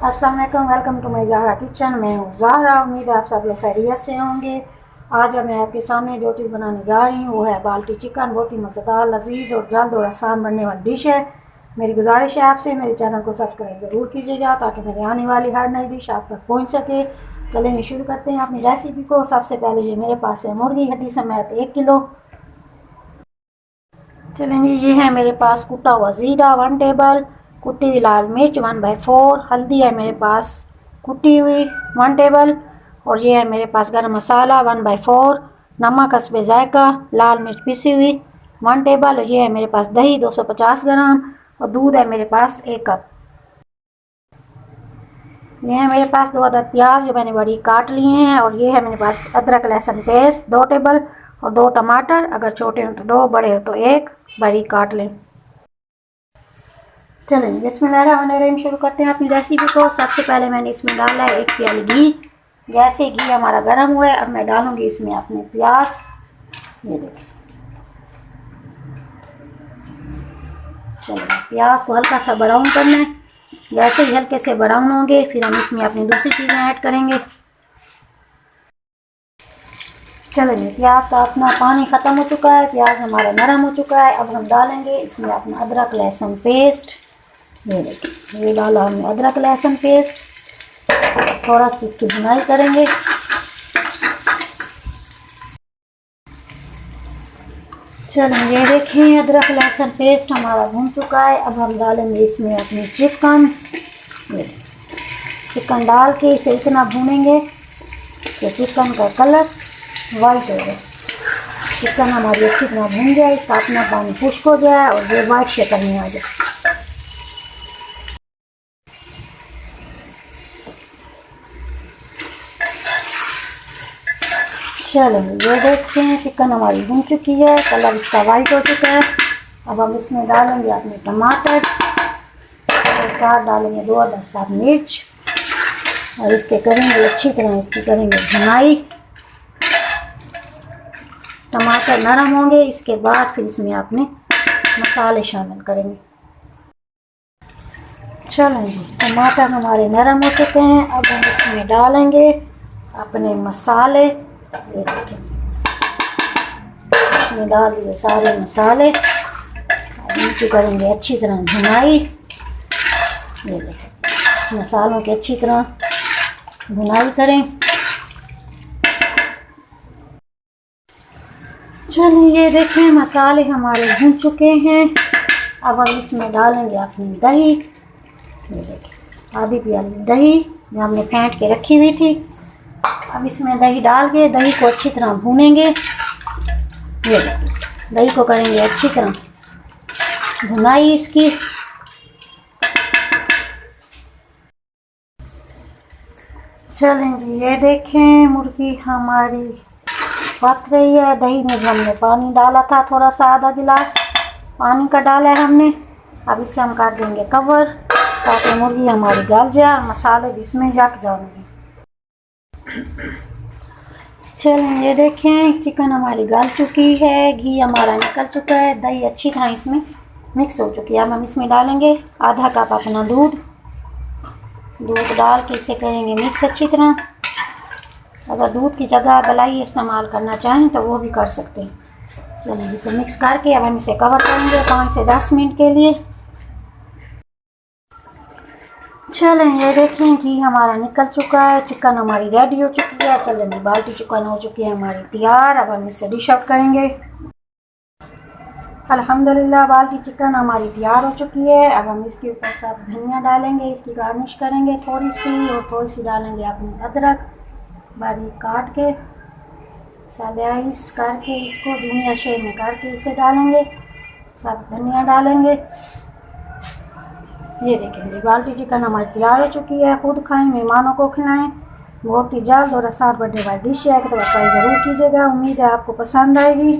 अस्सलाम वालेकुम, welcome to my Zahra kitchen. मैं हूँ ज़हरा। उम्मीद है आप सब लोग खैरियत से होंगे। आज मैं आपके सामने जो चीज़ बनाने जा रही हूँ वो है बाल्टी चिकन। बहुत ही मज़ेदार, लजीज और जल्द और आसान बनने वाली डिश है। मेरी गुजारिश है आपसे मेरे चैनल को सब्सक्राइब ज़रूर कीजिएगा ताकि मेरी आने वाली हर नई डिश आप तक पहुँच सके। चलेंगे शुरू करते हैं अपनी रेसिपी को। सबसे पहले ये मेरे पास है मुर्गी हड्डी समेत 1 किलो। चलेंगे, ये है मेरे पास कुटा हुआ ज़ीरा 1 टेबल, कुटी हुई लाल मिर्च 1/4, हल्दी है मेरे पास कुटी हुई 1 टेबल, और ये है मेरे पास गरम मसाला 1/4, नमक हस्बे जायका, लाल मिर्च पिसी हुई 1 टेबल, और ये है मेरे पास दही 250 ग्राम, और दूध है मेरे पास 1 कप। ये है मेरे पास 2 अदद प्याज जो मैंने बड़ी काट लिए हैं, और ये है मेरे पास अदरक लहसुन पेस्ट 2 टेबल, और 2 टमाटर, अगर छोटे हो तो 2, बड़े हो तो 1 बड़ी काट लें। चलें बिस्मिल्लाहिर्रहमानिर्रहीम शुरू करते हैं अपनी रेसिपी को। सबसे पहले मैंने इसमें डाला है 1 प्याली घी। जैसे घी हमारा गर्म हुआ है, अब मैं डालूंगी इसमें अपने प्याज। ये देखें, चलो प्याज को हल्का सा ब्राउन करना है। जैसे ही हल्के से ब्राउन होंगे फिर हम इसमें अपनी दूसरी चीज़ें ऐड करेंगे। चलेंगे, प्याज का अपना पानी ख़त्म हो चुका है, प्याज हमारा नरम हो चुका है। अब हम डालेंगे इसमें अपना अदरक लहसुन पेस्ट। ये देखिए, ये डाला हमने अदरक लहसुन पेस्ट। थोड़ा सी इसकी भुनाई करेंगे। चलिए, ये देखें अदरक लहसुन पेस्ट हमारा भून चुका है। अब हम डालेंगे इसमें अपनी चिकन। चिकन डाल के इसे इतना भूनेंगे कि चिकन का कलर वाइट हो जाए। चिकन हमारी अच्छी तरह भून जाए, इसका अपना पानी खुश्क हो जाए और ये वाइट शक्ल में आ जाए। चलें, ये देखते हैं चिकन हमारी भून चुकी है, कलर इसका वाइट हो चुका है। अब हम इसमें डालेंगे अपने टमाटर और साथ डालेंगे 2 अदद साथ मिर्च, और इसके करेंगे अच्छी तरह इसकी करेंगे भुनाई। टमाटर नरम होंगे, इसके बाद फिर इसमें अपने मसाले शामिल करेंगे। चलें जी, टमाटर हमारे नरम हो चुके हैं। अब हम इसमें डालेंगे अपने मसाले। ये देखिए, इसमें डाल दिए सारे मसाले। इनकी करेंगे अच्छी तरह भुनाई। ये देखिए, मसालों की अच्छी तरह भुनाई करें। चलिए, ये देखें मसाले हमारे भून चुके हैं। अब हम इसमें डालेंगे अपनी दही। ये देखिए, आधी प्याली दही जो हमने फेंट के रखी हुई थी। अब इसमें दही डाल के दही को अच्छी तरह भूनेंगे। ये देखिए, दही को करेंगे अच्छी तरह भुनाई इसकी। चलें जी, ये देखें मुर्गी हमारी पक रही है। दही में हमने पानी डाला था, थोड़ा सा आधा गिलास पानी का डाला है हमने। अब इसे हम कर देंगे कवर ताकि मुर्गी हमारी गल जाए और मसाले भी इसमें जक जाएंगे। चलें, ये देखें चिकन हमारी गल चुकी है, घी हमारा निकल चुका है, दही अच्छी तरह इसमें मिक्स हो चुकी है। अब हम इसमें डालेंगे आधा कप अपना दूध। दूध डाल के इसे करेंगे मिक्स अच्छी तरह। अगर दूध की जगह मलाई इस्तेमाल करना चाहें तो वो भी कर सकते हैं। चलिए, इसे मिक्स करके अब हम इसे कवर करेंगे 5 से 10 मिनट के लिए। चलें, ये देखें घी हमारा निकल चुका है, चिकन हमारी रेडी हो चुकी है। चलें, बाल्टी चिकन हो चुकी है हमारी तैयार। अब हम इसे डिश आउट करेंगे। अल्हम्दुलिल्लाह, बाल्टी चिकन हमारी तैयार हो चुकी है। अब हम इसके ऊपर सब धनिया डालेंगे, इसकी गार्निश करेंगे थोड़ी सी, और थोड़ी सी डालेंगे अपनी अदरक बारीक काट के स्लाइस करके, इसको धनिया शेप में करके इसे डालेंगे। सब धनिया डालेंगे। ये देखेंगे बाल्टी चिकन हमारी तैयार हो चुकी है। खुद खाएं, मेहमानों को खिलाएं। बहुत ही जल्द और आसान बनने वाली डिश है, तो ट्राई ज़रूर कीजिएगा। उम्मीद है आपको पसंद आएगी।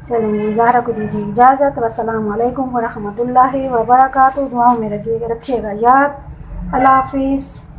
चलेंगे, ज़हरा को दीजिए इजाज़त। वस्सलामु अलैकुम वरहमतुल्लाहि वबरकातुहू। दुआओं में रखिएगा याद। अल्लाह हाफिज़।